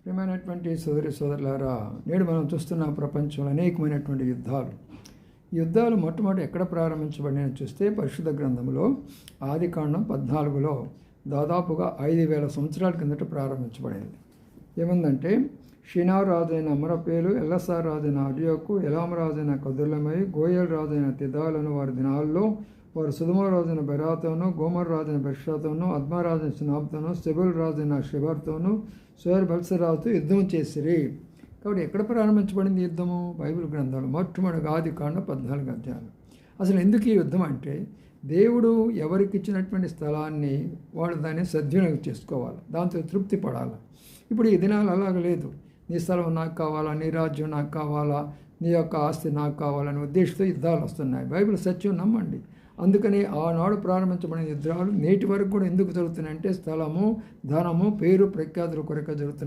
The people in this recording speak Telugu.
ప్రియమైనటువంటి సోదరి సోదరులారా, నేడు మనం చూస్తున్న ప్రపంచంలో అనేకమైనటువంటి యుద్ధాలు. ఈ యుద్ధాలు మొట్టమొదటి ఎక్కడ ప్రారంభించబడినాయని చూస్తే పరిశుద్ధ గ్రంథంలో ఆదికాండం 14లో దాదాపుగా 5000 సంవత్సరాల కిందట ప్రారంభించబడింది. ఏముందంటే షినార్ రాజైన అమరపేలు, ఎల్లసార్ రాజైన అడియోకు, ఎలాం రాజైన కదుర్లమై, గోయల్ రాజైన తిదాలను వారి దినాల్లో వారు సుధమ రాజైన బెరాతోను, గోమర్ రాజైన బెర్షాతోను, అద్మా రాజైన సినాబ్తోను, సెబుల్ రాజైన షెబర్తోను, సోయర్ బల్సరాజుతో యుద్ధం చేసిరి. కాబట్టి ఎక్కడ ప్రారంభించబడింది యుద్ధము? బైబిల్ గ్రంథాలు మొట్టమొదటి ఆదికాండం 14 అధ్యాయాలు. అసలు ఎందుకు ఈ యుద్ధం అంటే, దేవుడు ఎవరికి ఇచ్చినటువంటి స్థలాన్ని వాళ్ళు దాన్ని సద్వినియోగం చేసుకోవాలి, దాంతో తృప్తి పడాలి. ఇప్పుడు ఈ దినాలు అలాగ లేదు. నీ స్థలం నాకు కావాలా, నీ రాజ్యం నాకు కావాలా, నీ యొక్క ఆస్తి నాకు కావాలనే ఉద్దేశంతో యుద్ధాలు వస్తున్నాయి. బైబిల్ సత్యం నమ్మండి. అందుకని ఆనాడు ప్రారంభించబడిన యుద్ధాలు నేటి వరకు కూడా ఎందుకు జరుగుతున్నాయంటే స్థలము, ధనము, పేరు, ప్రఖ్యాతుల కొరకు జరుగుతున్నాయి.